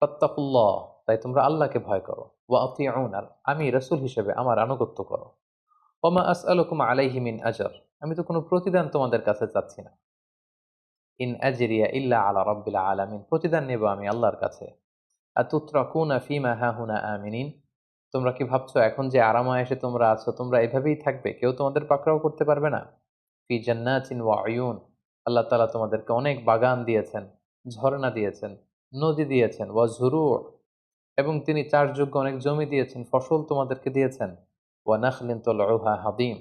ফাত্তাকুল্লাহ, তাই তোমরা আল্লাহকে ভয় করো। ওয়া আতিউন, আর আমি রাসূল হিসেবে আমার আনুগত্য করো। ওয়া মা আসআলুকুম আলাইহি মিন আজর, আমি তো কোনো প্রতিদান তোমাদের কাছে চাচ্ছি না। ইন আজরিয়া ইল্লা আলা রাব্বিল আলামিন, প্রতিদান নেব আমি আল্লাহর কাছে। আতুতরাকুনা ফিমা হাহুনা আমিনিন, তোমরা কি ভাবছো এখন যে আরাম-আয়েশে তোমরা আছো তোমরা এভাবেই থাকবে, কেউ তোমাদের পাকড়াও করতে পারবে না? ফি জান্নাতিন ওয়া উয়ুন, আল্লাহ তাআলা তোমাদেরকে অনেক বাগান দিয়েছেন, ঝর্ণা দিয়েছেন, নদী দিয়েছেন। ওয়া জুরু', এবং তিনি চাষযোগ্য অনেক জমি দিয়েছেন, ফসল তোমাদেরকে দিয়েছেন। ওয়া নাখলিন তালউহা হাদিম,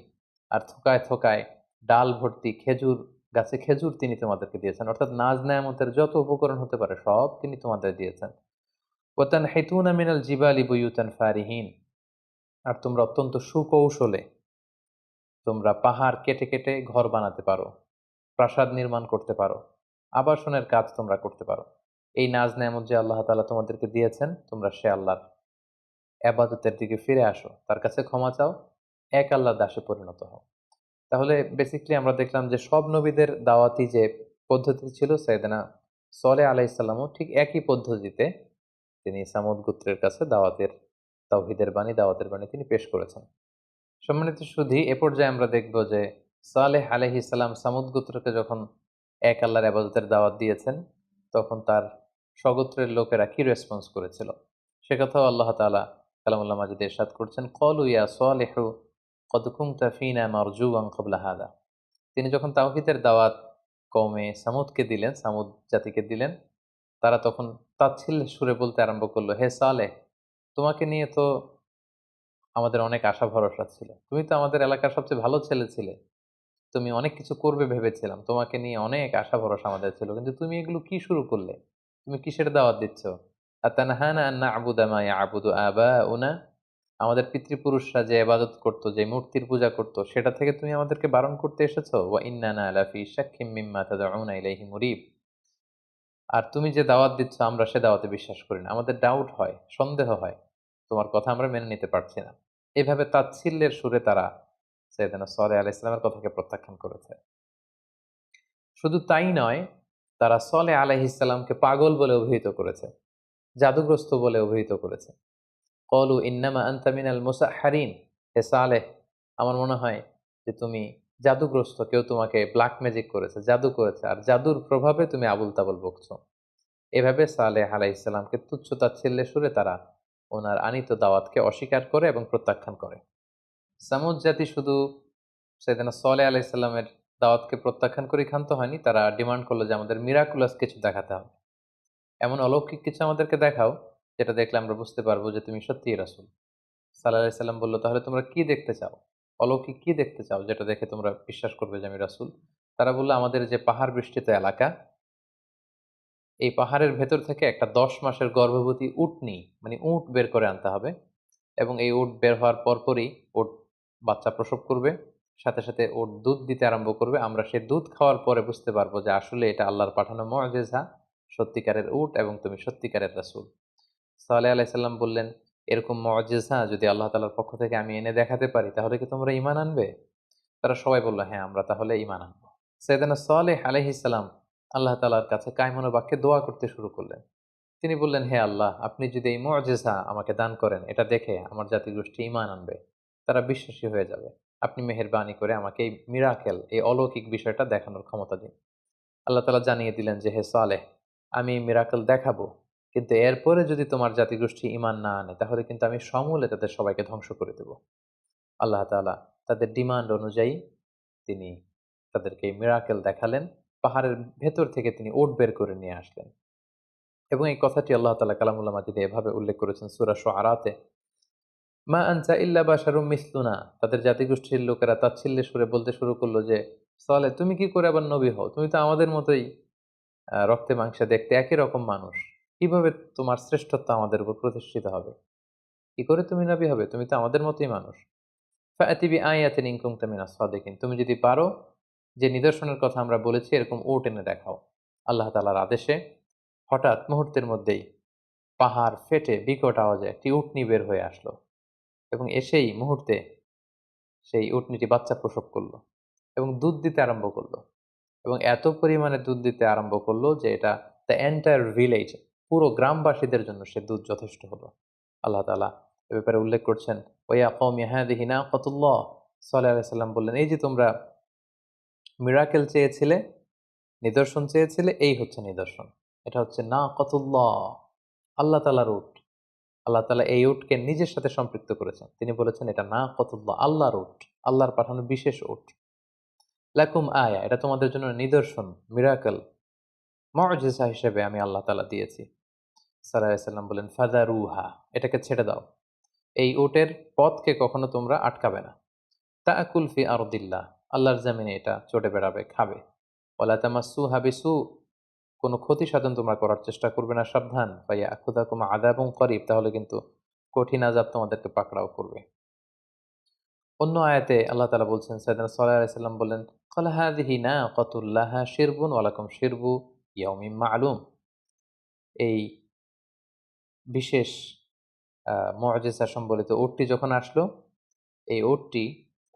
আর থোকায় থোকায় ডাল ভর্তি খেজুর গাছে খেজুর তিনি তোমাদেরকে দিয়েছেন। অর্থাৎ নাজ নেয়ামতের যত উপকরণ হতে পারে সব তিনি তোমাদের দিয়েছেন। ওয়া তানহিতুনা মিনাল জিবালি বুয়ুতান ফারিহিন, আর তোমরা অত্যন্ত সুকৌশলে তোমরা পাহাড় কেটে কেটে ঘর বানাতে পারো, প্রাসাদ নির্মাণ করতে পারো, আবাসনের কাজ তোমরা করতে পারো। এই নাজ নেয়ামত যে আল্লাহ তাআলা তোমাদেরকে দিয়েছেন, তোমরা সে আল্লাহর এবাদতের দিকে ফিরে আসো, তার কাছে ক্ষমা চাও, এক আল্লাহর দাসে পরিণত হও। তাহলে বেসিক্যালি আমরা দেখলাম যে সব নবীদের দাওয়াতি যে পদ্ধতি ছিল, সাইয়েদনা সলেহ আলাইহিসসালামও ঠিক একই পদ্ধতিতে তিনি সামুদ গোত্রের কাছে তাওহীদের বাণী, দাওয়াতের বাণী তিনি পেশ করেছেন। সম্মানিত সুধী, এ পর্যায়ে আমরা দেখব যে সালেহ আলাইহিস সালাম সামুদ গোত্রকে যখন এক আল্লাহর ইবাদতের দাওয়াত দিয়েছেন, তখন তার স্বগোত্রের লোকেরা কি রেসপন্স করেছিল সে কথাও আল্লাহ তাআলা কালামুল্লাহ মাজিদে ইরশাদ করছেন, ক্বালু ইয়া সালিহু ক্বাদ কুনতা ফীনা মারজুওয়ান ক্বাবলা হাযা। তিনি যখন তাওহীদের দাওয়াত কওমে সামুদকে দিলেন, সামুদ জাতিকে দিলেন, তারা তখন তাচ্ছিল্যের সুরে বলতে আরম্ভ করলো, হে সালেহ, তোমাকে নিয়ে তো আমাদের অনেক আশা ভরসা ছিল। তুমি তো আমাদের এলাকার সবচেয়ে ভালো ছেলে ছিলে। তুমি অনেক কিছু করবে ভেবেছিলাম। তোমাকে নিয়ে অনেক আশা ভরসা আমাদের ছিল। কিন্তু তুমি এগুলো কি শুরু করলে? তুমি কিসের দাওয়াত দিচ্ছ? আতানহানা আন না'বুদা মা ইয়া'বুদু আবাউনা, আমাদের পিতৃপুরুষরা যে ইবাদত করত, যে মূর্তির পূজা করত, সেটা থেকে তুমি আমাদেরকে বারণ করতে এসেছো? ওয়া ইন্নানা লাফি শাক্কিম মিম্মা তাদউনা ইলাইহি মুরিব, আর তুমি যে দাওয়াত দিচ্ছ আমরা সে দাওয়াতে বিশ্বাস করি না। আমাদের ডাউট হয়, সন্দেহ হয়। তোমার কথা আমরা মেনে নিতে পারছি না। এভাবে তাচ্ছিল্যের সুরে তারা সাইয়েদনা সালেহ আলাইহিস সালামের কথাকে প্রত্যাখ্যান করেছে। শুধু তাই নয়, তারা সালেহ আলাইহিস সালামকে পাগল বলে অভিহিত করেছে, জাদুগ্রস্ত বলে অভিহিত করেছে। ক্বালু ইন্নামা আনতা মিনাল মুসাহহারিন, হে সালেহ, আমার মনে হয় যে তুমি জাদুগ্রস্ত, কেউ তোমাকে ব্ল্যাক ম্যাজিক করেছে, জাদু করেছে, আর জাদুর প্রভাবে তুমি আবুল তাবুল বকছো। এভাবে সালেহ আলাইহিসসালামকে তুচ্ছ তাচ্ছিল্যের সুরে তারা ওনার আনিত দাওয়াতকে অস্বীকার করে এবং প্রত্যাখ্যান করে। সামুদ জাতি শুধু সাইয়েদনা সালেহ আলাইহিসসালামের দাওয়াতকে প্রত্যাখ্যান করে ক্ষান্ত হয়নি, তারা ডিমান্ড করলো যে আমাদের মিরাকুলাস কিছু দেখাতে হবে। এমন অলৌকিক কিছু আমাদেরকে দেখাও, যেটা দেখলে আমরা বুঝতে পারবো যে তুমি সত্যিই রাসূল। সালেহ আলাইহিসসালাম বলল, তাহলে তোমরা কি দেখতে চাও? অলৌকিক কি দেখতে চাও যেটা দেখে তোমরা বিশ্বাস করবে যে আমি রাসূল? তারা বলল, আমাদের যে পাহাড় বেষ্টিত এলাকা, এই পাহাড়ের ভেতর থেকে একটা ১০ মাসের গর্ভবতী উটনী, মানে উট বের করে আনতে হবে, এবং এই উট বের হওয়ার পরপরই উট বাচ্চা প্রসব করবে, সাথে সাথে উট দুধ দিতে আরম্ভ করবে। আমরা সেই দুধ খাওয়ার পরে বুঝতে পারবো যে আসলে এটা আল্লাহর পাঠানো মুআজিজা, সত্যিকারের উট, এবং তুমি সত্যিকারের রাসূল। সালেহ আলাইহিস সালাম বললেন, এরকম মুআজিজা যদি আল্লাহ তাআলার পক্ষ থেকে আমি এনে দেখাতে পারি, তাহলে কি তোমরা ঈমান আনবে? তারা সবাই বলল, হ্যাঁ, আমরা তাহলে ঈমান আনবো। সাইয়েদনা সালেহ আলাইহিস সালাম আল্লাহ তাআলার কাছে কায়মনো বাক্যে দোয়া করতে শুরু করলেন। তিনি বললেন, হে আল্লাহ, আপনি যদি এই মুআজিজা আমাকে দান করেন, এটা দেখে আমার জাতিগোষ্ঠী ঈমান আনবে, তারা বিশ্বাসী হয়ে যাবে। আপনি মেহেরবানি করে আমাকে এই মিরাকেল, এই অলৌকিক বিষয়টা দেখানোর ক্ষমতা দিন। আল্লাহ তাআলা জানিয়ে দিলেন যে, হে সালেহ, আমি এই মিরাকেল দেখাবো, কিন্তু এরপরে যদি তোমার জাতিগোষ্ঠী ঈমান না আনে, তাহলে কিন্তু আমি সমূলে তাদের সবাইকে ধ্বংস করে দেব। আল্লাহ তাআলা তাদের ডিমান্ড অনুযায়ী তিনি তাদেরকে এই মিরাকেল দেখালেন। পাহাড়ের ভেতর থেকে তিনি উট বের করে নিয়ে আসলেন। এবং এই কথাটি আল্লাহ তাআলা কালামুল্লাহ মাজিদে এভাবে উল্লেখ করেছেন সূরা শুআরাতে, মা আনতা ইল্লা বাশারুম মিসলুনা। তাদের জাতিগোষ্ঠীর লোকেরা তাচ্ছিল্যের সুরে বলতে শুরু করলো যে, সালেহ, তুমি কি করে আবার নবী হও? তুমি তো আমাদের মতোই রক্তে মাংসে দেখতে একই রকম মানুষ। কিভাবে তোমার শ্রেষ্ঠত্ব আমাদের উপর প্রতিষ্ঠিত হবে? কি করে তুমি নবী হবে? তুমি তো আমাদের মতোই মানুষ। ফাআতি বিআয়াতিন ইন কুনতা মিনাস সাদিকিন, তুমি যদি পারো যে নিদর্শনের কথা আমরা বলেছি এরকম উট এনে দেখাও। আল্লাহ তাআলার আদেশে হঠাৎ মুহূর্তের মধ্যেই পাহাড় ফেটে বিকট আওয়াজে একটি উটনী বের হয়ে আসলো, এবং এসেই মুহূর্তে সেই উটনীটি বাচ্চা প্রসব করলো এবং দুধ দিতে আরম্ভ করলো, এবং এত পরিমাণে দুধ দিতে আরম্ভ করলো যে এটা দ্য এন্টায়ার ভিলেজ, পুরো গ্রামবাসীদের জন্য সে দুধ যথেষ্ট হলো। আল্লাহ তাআলা এ ব্যাপারে উল্লেখ করছেন, ওয়া কওমি হাযিহি নাকাতুল্লাহ। সালেহ আলাইহিস সালাম বললেন, এই যে তোমরা মিরাকেল চেয়েছিলে, নিদর্শন চেয়েছিলে, এই হচ্ছে নিদর্শন। এটা হচ্ছে নাকাতুল্লাহ, আল্লাহ তাআলার উট। আল্লাহ তাআলা এই উটকে নিজের সাথে সম্পৃক্ত করেছেন। তিনি বলেছেন এটা নাকাতুল্লাহ, আল্লাহর উট, আল্লাহর পাঠানো বিশেষ উট। লাকুম আয়া, এটা তোমাদের জন্য নিদর্শন, মিরাকেল, মুআজিজা হিসেবে আমি আল্লাহ তাআলা দিয়েছি। সাল্লাল্লাহু আলাইহি সাল্লাম বলেন, ফাযারুহা, এটাকে ছেড়ে দাও। এই উটের পথকে কখনো তোমরা আটকাবে না। তাকুল ফি আরদিল্লাহ, আল্লাহর জমিনে এটা চটে বেড়াবে, খাবে। ওয়ালা তামাসসুহা বিসু, কোনো ক্ষতি সাধন তোমরা করার চেষ্টা করবে না, সাবধান। ফায়াখুযাকুম আযাবুন করিব, তাহলে কিন্তু কঠিন আযাব তোমাদেরকে পাকড়াও করবে। অন্য আয়াতে আল্লাহ তাআলা বলছেন, সাইয়েদনা সাল্লাল্লাহু আলাইহি সাল্লাম বললেন, ক্বাল হাযিহি নাকাতুল লাহা শিরবুন ওয়া লাকুম শিরবু ইয়াউমিন মা'লুম। এই বিশেষ মুআজিজা সম্বলিত উটটি যখন আসলো, এই উটটি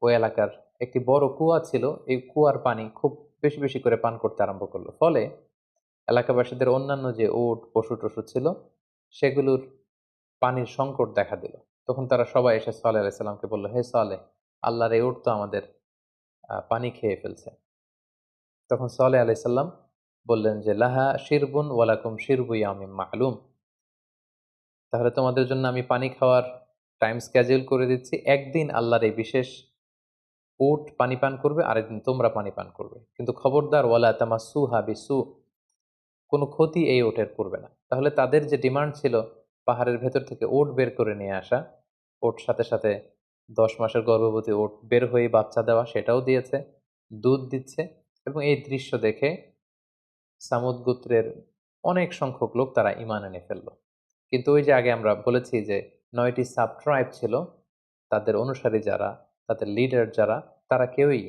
ওই এলাকার একটি বড় কুয়া ছিল, এই কুয়ার পানি খুব বেশি বেশি করে পান করতে আরম্ভ করলো। ফলে এলাকাবাসীদের অন্যান্য যে উট পশু-টশু ছিল, সেগুলোর পানির সংকট দেখা দিল। তখন তারা সবাই এসে সালেহ আলাইহিস সালামকে বলল, হে সালেহ, আল্লাহর এই উট তো আমাদের পানি খেয়ে ফেলছে। তখন সালেহ আলাইহিস সালাম বললেন যে, লাহা শিরবুন ওয়া লাকুম শিরবু ইয়াউমিন মা'লুম। তাহলে তোমাদের জন্য আমি পানি খাওয়ার টাইম স্কেডিউল করে দিচ্ছি। একদিন আল্লাহর এই বিশেষ উট পানি পান করবে, আরেকদিন তোমরা পানি পান করবে। কিন্তু খবরদার, ওয়ালা তামাসসুহা বিসু, কোনো ক্ষতি এই উটের করবে না। তাহলে তাদের যে ডিমান্ড ছিল পাহাড়ের ভেতর থেকে উট বের করে নিয়ে আসা, উট সাথে সাথে ১০ মাসের গর্ভবতী উট বের হয়ে বাচ্চা দেওয়া, সেটাও দিয়েছে, দুধ দিচ্ছে। এবং এই দৃশ্য দেখে সামুদ গোত্রের অনেক সংখ্যক লোক তারা ঈমান এনে ফেলল। কিন্তু ওই যে আগে আমরা বলেছি যে ৯ টি সাব ট্রাইব ছিল, তাদের অনুসারী যারা, তাদের লিডার যারা, তারা কেউই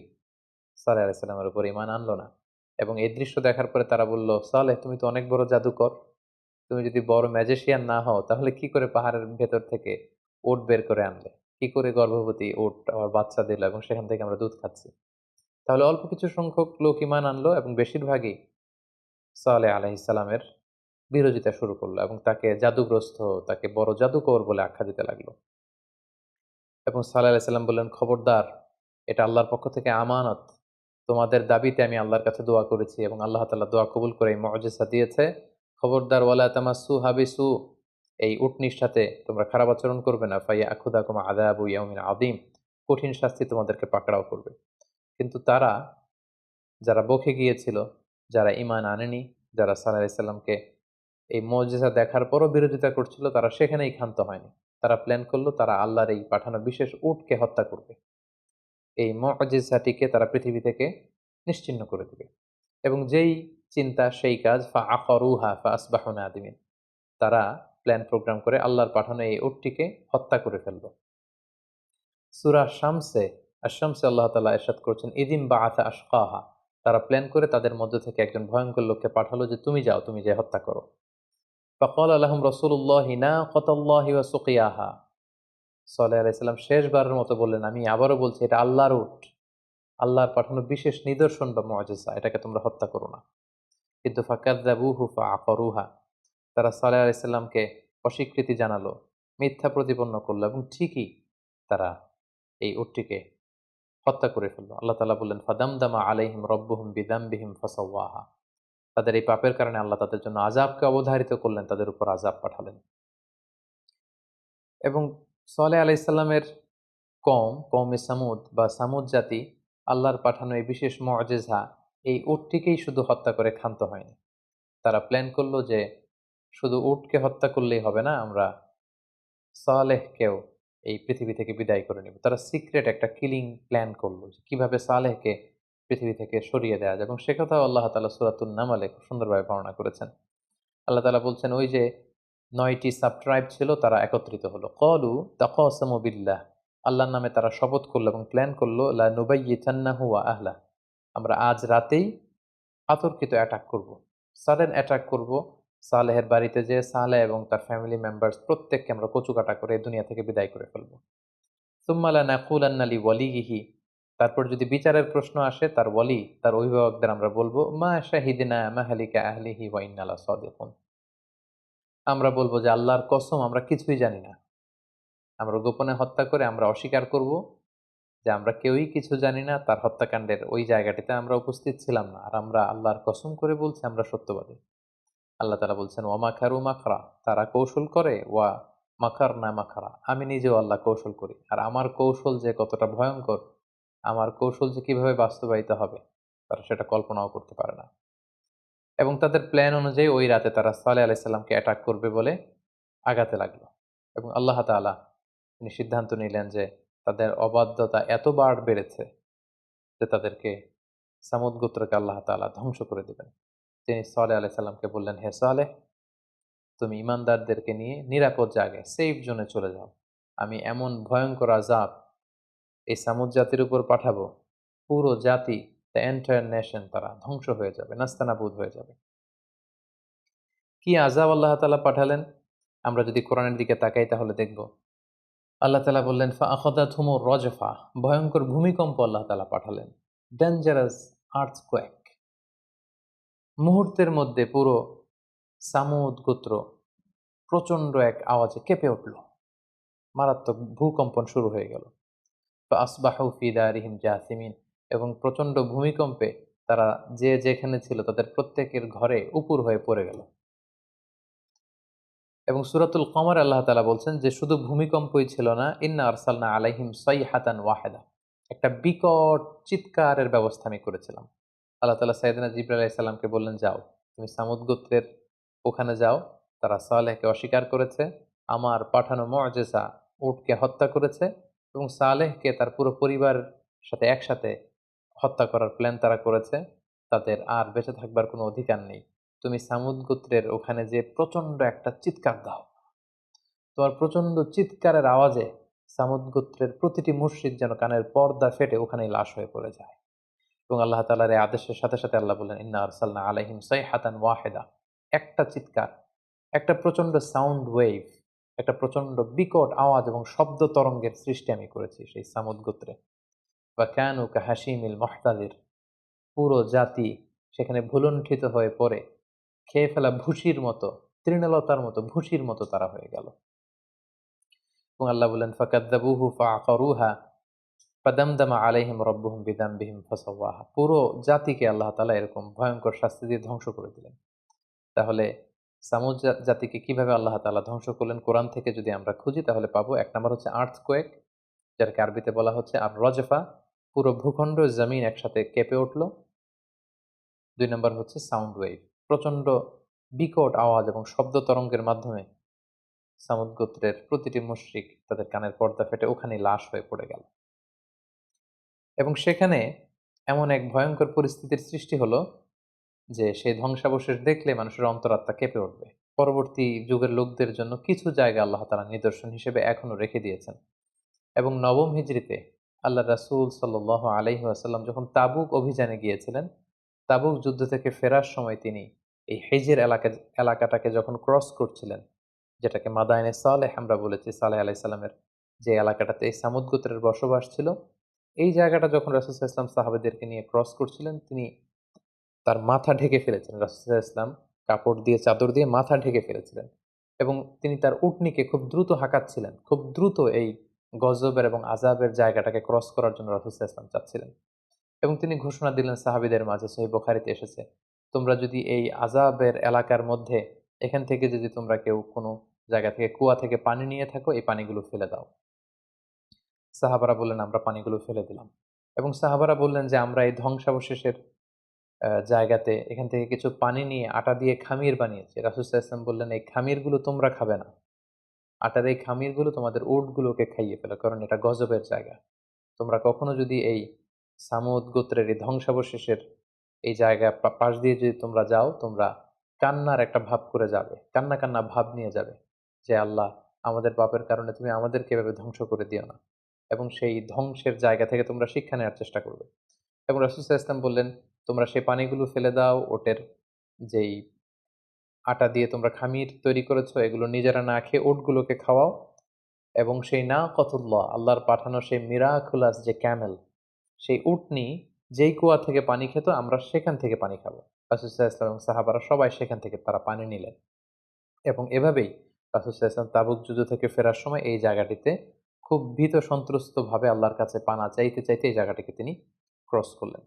সালেহ আলাইহিস সালামের উপর ঈমান আনলো না। এবং এই দৃশ্য দেখার পরে তারা বলল, সালেহ তুমি তো অনেক বড় জাদুকর। তুমি যদি বড় ম্যাজিশিয়ান না হও, তাহলে কি করে পাহাড়ের ভেতর থেকে উট বের করে আনলে? কি করে গর্ভবতী উট আবার বাচ্চা দিল এবং সেখান থেকে আমরা দুধ খাচ্ছি? তাহলে অল্প কিছু সংখ্যক লোক ঈমান আনলো এবং বেশিরভাগই সালেহ আলাইহিস সালামের বিরোধিতা শুরু করলো এবং তাকে জাদুগ্রস্ত, তাকে বড় জাদুকর বলে আখ্যা দিতে লাগলো। এবং সাল্লাল্লাহু আলাইহি সাল্লাম বললেন, খবরদার, এটা আল্লাহর পক্ষ থেকে আমানত। তোমাদের দাবিতে আমি আল্লাহর কাছে দোয়া করেছি এবং আল্লাহ তাআলা দোয়া কবুল করে এই মুআজিজা দিয়েছে। খবরদার, ওয়ালা তামাসসুহা বিসু, এই উটনির সাথে তোমরা খারাপ আচরণ করবে না। ফায়াখুযাকুম আযাবু ইয়াউমিন আযীম, কঠিন শাস্তি তোমাদেরকে পাকড়াও করবে। কিন্তু তারা, যারা বকে গিয়েছিল, যারা ঈমান আনেনি, যারা সাল্লাল্লাহু আলাইহি সাল্লামকে এই মুআজিজা দেখার পরও বিরোধিতা করছিল, তারা সেখানেই ক্ষান্ত হয়নি। তারা প্ল্যান করলো তারা আল্লাহর এই পাঠানো বিশেষ উটকে হত্যা করবে। এই মুআজিজাটিকে তারা পৃথিবী থেকে নিশ্চিহ্ন করে দিবে। এবং যেই চিন্তা সেই কাজ, ফাআকারুহা ফাআসবাহু নাদিমিন। তারা প্ল্যান প্রোগ্রাম করে আল্লাহর পাঠানো এই উটটিকে হত্যা করে ফেলল। সূরা শামসে, আশ-শামসে আল্লাহ তাআলা ইরশাদ করছেন, ইযিম বাআথা আশকাহা। তারা প্ল্যান করে তাদের মধ্য থেকে একজন ভয়ঙ্কর লোককে পাঠালো যে তুমি যাও, তুমি যেয়ে হত্যা করো। ফাকালা লাহুম রাসূলুল্লাহি নাকাতাল্লাহি ওয়া সুকিয়াহা। সালেহ আলাইহিস সালাম শেষবারের মতো বললেন, আমি আবারও বলছি, এটা আল্লাহর উট, আল্লাহর পাঠানো বিশেষ নিদর্শন বা মুআজিজা, এটাকে তোমরা হত্যা করো না। কিন্তু ফাকাযযাবুহু ফাআকারুহা, তারা সালেহ আলাইহিস সালামকে অস্বীকৃতি জানালো, মিথ্যা প্রতিপন্ন করলো এবং ঠিকই তারা এই উটটিকে হত্যা করে ফেলল। আল্লাহ তাআলা বললেন, ফাদামদামা আলাইহিম রাব্বুহুম বিযামবিহিম ফাসাওয়াহা। তাদের এই পাপের কারণে আল্লাহ তাদের জন্য আযাবকে অবধারিত করলেন, তাদের উপর আযাব পাঠালেন। এবং সালেহ আলাইহিস সালামের কওমে সামুদ বা সামুদ জাতি আল্লাহর পাঠানো এই বিশেষ মুআজিজা, এই উটটিকেই শুধু হত্যা করে ক্ষান্ত হয়নি। তারা প্ল্যান করলো যে শুধু উটকে হত্যা করলেই হবে না, আমরা সালেহকেও এই পৃথিবী থেকে বিদায় করে নেব। তারা সিক্রেট একটা কিলিং প্ল্যান করলো যে কিভাবে সালেহকে পৃথিবী থেকে সরিয়ে দেওয়া যায়, এবং সে কথাও আল্লাহ তাআলা সূরাতুন নামলে খুব সুন্দরভাবে বর্ণনা করেছেন। আল্লাহ তাআলা বলছেন, ওই যে ৯টি সাব ট্রাইব ছিল, তারা একত্রিত হলো। ক্বালু তাকাসামু বিল্লাহ, আল্লাহর নামে তারা শপথ করলো এবং প্ল্যান করলো, লা নুবাইয়িতান্নাহু ওয়া আহলা, আমরা আজ রাতেই অতর্কিত অ্যাটাক করব, সাডেন অ্যাটাক করব সালেহের বাড়িতে, যে সালেহ এবং তার ফ্যামিলি মেম্বার্স প্রত্যেককে আমরা কচুকাটা করে দুনিয়া থেকে বিদায় করে ফেলব। সুম্মা লানাকুলান্না লিওয়ালিয়িহি, তারপর যদি বিচারের প্রশ্ন আসে, তার ওয়ালি, তার অভিভাবকদের আমরা বলবো, মা শাহিদনা মাহলিকা আহলিহি ওয়া ইন্না লাসাদিকুন, আমরা বলবো যে আল্লাহর কসম আমরা কিছুই জানি না। আমরা গোপনে হত্যা করে আমরা অস্বীকার করব যে আমরা কেউই কিছু জানি না, তার হত্যাকাণ্ডের ওই জায়গাটিতে আমরা উপস্থিত ছিলাম না, আর আমরা আল্লাহর কসম করে বলছি আমরা সত্যবাদী। আল্লাহ তাআলা বলছেন ওয়া মাকারু মাকরা, তারা কৌশল করে, ওয়া মাকারনা মাকরা, আমি নিজেও আল্লাহ কৌশল করি, আর আমার কৌশল যে কতটা ভয়ঙ্কর, আমার কৌশল যে কিভাবে বাস্তবায়িত হবে তারা সেটা কল্পনাও করতে পারে না। এবং তাদের প্ল্যান অনুযায়ী ওই রাতে তারা সালেহ আলাইহিস সালামকে অ্যাটাক করবে বলে আগাতে লাগলো। এবং আল্লাহ তাআলা তিনি সিদ্ধান্ত নিলেন যে তাদের অবাধ্যতা এতবার বেড়েছে যে তাদেরকে সামুদ গোত্রকে আল্লাহ তাআলা ধ্বংস করে দিবেন। তিনি সালেহ আলাইহিস সালামকে বললেন, হে সালেহ, তুমি ঈমানদারদেরকে নিয়ে নিরাপদ জায়গায় সেফ জোনে চলে যাও। আমি এমন ভয়ঙ্কর আযাব এই সামুদ জাতির উপর পাঠাবো, পুরো জাতি, দ্য এন্টায়ার নেশন, তারা ধ্বংস হয়ে যাবে, নাস্তানাবুদ হয়ে যাবে। কি আযাব আল্লাহ তাআলা পাঠালেন আমরা যদি কোরআনের দিকে তাকাই তাহলে দেখব। আল্লাহ তাআলা বললেন ফাআখাযাতহুমুর রাজফা, ভয়ঙ্কর ভূমিকম্প আল্লাহ তাআলা পাঠালেন। ডেঞ্জারাস আর্থকোয়েক, মুহূর্তের মধ্যে পুরো সামুদ গোত্র প্রচন্ড এক আওয়াজে কেঁপে উঠল, মারাত্মক ভূকম্পন শুরু হয়ে গেল। ফাআসবাহু ফি দারিহিম জাসিমিন, এবং প্রচন্ড ভূমিকম্পে তারা যে যেখানে ছিল তাদের প্রত্যেকের ঘরে উপুর হয়ে পড়ে গেল। এবং সূরাতুল কমর আল্লাহ তাআলা বলছেন যে শুধু ভূমিকম্পই ছিল না, ইন্না আরসালনা আলাইহিম সাইহাতান ওয়াহিদা, একটা বিকট চিৎকারের ব্যবস্থা আমি করেছিলাম। আল্লাহ তাআলা সাইয়েদনা জিবরাইল আলাইহিস সালামকে বললেন, যাও তুমি সামুদ গোত্রের ওখানে যাও, তারা সালেহকে অস্বীকার করেছে, আমার পাঠানো মুআজিজা উটকে হত্যা করেছে, এবং সালেহকে তার পুরো পরিবারের সাথে একসাথে হত্যা করার প্ল্যান তারা করেছে, তাদের আর বেঁচে থাকবার কোনো অধিকার নেই। তুমি সামুদ গোত্রের ওখানে যে প্রচন্ড একটা চিৎকার দাও, তোমার প্রচন্ড চিৎকারের আওয়াজে সামুদ গোত্রের প্রতিটি মুশরিক যেন কানের পর্দা ফেটে ওখানেই লাশ হয়ে পড়ে যায়। এবং আল্লাহ তাআলার এই আদেশের সাথে সাথে আল্লাহ বললেন, ইন্না আরসালনা আলাইহিম সাইহাতান ওয়াহিদা, একটা চিৎকার, একটা প্রচন্ড সাউন্ড ওয়েভ, একটা প্রচন্ড বিকট আওয়াজ এবং শব্দ তরঙ্গের সৃষ্টি আমি করেছি সেই সামুদ গোত্রে। বা কানু কাহাশিমিল মুহতাদির, পুরো জাতি সেখানে ভুলুণ্ঠিত হয়ে পড়ে খেয়ে ফেলা ভুসির মতো, তৃণলতার মতো ভুসির মতো তারা হয়ে গেল। এবং আল্লাহ বললেন ফাকাযযাবুহু ফাআকারুহা ফাদামদামা আলাইহিম রাব্বুহুম বিযামবিহিম ফাসাওয়াহা, পুরো জাতিকে আল্লাহ তাআলা এরকম ভয়ঙ্কর শাস্তি দিয়ে ধ্বংস করে দিলেন। তাহলে সামুদ জাতিকে কিভাবে আল্লাহ তাআলা ধ্বংস করলেন কোরআন থেকে যদি আমরা খুঁজি তাহলে পাবো। এক নম্বর হচ্ছে আর্থকোয়েক, যাকে আরবিতে বলা হচ্ছে আর রজফা, পুরো ভূখণ্ড জমিন একসাথে কেঁপে উঠল। দুই নম্বর হচ্ছে সাউন্ড ওয়েভ, প্রচন্ড বিকট আওয়াজ এবং শব্দ তরঙ্গের মাধ্যমে সামুদ গোত্রের প্রতিটি মুশরিক তাদের কানের পর্দা ফেটে ওখানেই লাশ হয়ে পড়ে গেল। এবং সেখানে এমন এক ভয়ঙ্কর পরিস্থিতির সৃষ্টি হলো যে সেই ধ্বংসাবশেষ দেখলে মানুষের অন্তরাত্মা কেঁপে উঠবে। পরবর্তী যুগের লোকদের জন্য কিছু জায়গা আল্লাহ তাআলা নিদর্শন হিসেবে এখনো রেখে দিয়েছেন। এবং নবম হিজরিতে আল্লাহ রাসূল সাল্লাল্লাহু আলাইহি ওয়াসাল্লাম যখন তাবুক অভিযানে গিয়েছিলেন, তাবুক যুদ্ধ থেকে ফেরার সময় তিনি এই হিজর এলাকাটাকে যখন ক্রস করছিলেন, যেটাকে মাদায়েনে সালেহ আমরা বলেছি, সালেহ আলাইহিস সালামের যে এলাকাটাতে এই সামুদ গোত্রের বসবাস ছিল, এই জায়গাটা যখন রাসূল সাল্লাল্লাহু আলাইহি ওয়াসাল্লাম সাহাবাদেরকে নিয়ে ক্রস করছিলেন, তিনি তার মাথা ঢেকে ফেলেছিলেন। রাসূল সাল্লাল্লাহু আলাইহি ওয়াসাল্লাম কাপড় দিয়ে, চাদর দিয়ে মাথা ঢেকে ফেলেছিলেন। এবং তিনি তার উটনীকে খুব দ্রুত হাঁকাচ্ছিলেন। খুব দ্রুত এই গজবের এবং আযাবের জায়গাটাকে ক্রস করার জন্য রাসূল সাল্লাল্লাহু আলাইহি ওয়াসাল্লাম চাচ্ছিলেন। এবং তিনি ঘোষণা দিলেন সাহাবীদের মাঝে, সহিহ বুখারীতে এসেছে, তোমরা যদি এই আযাবের এলাকার মধ্যে এখান থেকে যদি তোমরা কেউ কোনো জায়গা থেকে কুয়া থেকে পানি নিয়ে থাকো, এই পানিগুলো ফেলে দাও। সাহাবারা বললেন, আমরা পানিগুলো ফেলে দিলাম। এবং সাহাবারা বললেন যে আমরা এই ধ্বংসাবশেষের জায়গাতে এখান থেকে কিছু পানি নিয়ে আটা দিয়ে খামির বানিয়েছি। রাসূল সাল্লাল্লাহু আলাইহি ওয়াসাল্লাম বললেন, এই খামিরগুলো তোমরা খাবে না। আটার এই খামিরগুলো তোমাদের উটগুলোকে খাইয়ে ফেলো, কারণ এটা গজবের জায়গা। তোমরা কখনো যদি এই সামুদ গোত্রের এই ধ্বংসাবশেষের এই জায়গা পাশ দিয়ে যদি তোমরা যাও, তোমরা কান্নার একটা ভাব করে যাবে, কান্না কান্না ভাব নিয়ে যাবে যে আল্লাহ, আমাদের পাপের কারণে তুমি আমাদেরকে এভাবে ধ্বংস করে দিও না। এবং সেই ধ্বংসের জায়গা থেকে তোমরা শিক্ষা নেওয়ার চেষ্টা করবে। এবং রাসূল সাল্লাল্লাহু আলাইহি ওয়াসাল্লাম বললেন, তোমরা সেই পানিগুলো ফেলে দাও, ওটের যেই আটা দিয়ে তোমরা খামির তৈরি করেছো এগুলো নিজেরা না খেয়ে উটগুলোকে খাওয়াও। এবং সেই নাকাতুল্লাহ, আল্লাহর পাঠানো সেই মিরাকুলাস যে ক্যামেল, সেই উটনি যেই কুয়া থেকে পানি খেত, আমরা সেখান থেকে পানি খাবো। রাসূল সাল্লাল্লাহু আলাইহি ওয়াসাল্লাম এবং সাহাবারা সবাই সেখান থেকে তারা পানি নিলেন। এবং এভাবেই রাসূল সাল্লাল্লাহু আলাইহি ওয়াসাল্লাম তাবুক যুদ্ধ থেকে ফেরার সময় এই জায়গাটিতে খুব ভীত সন্ত্রস্তভাবে আল্লাহর কাছে পানা চাইতে, চাইতে এই জায়গাটিকে তিনি ক্রস করলেন।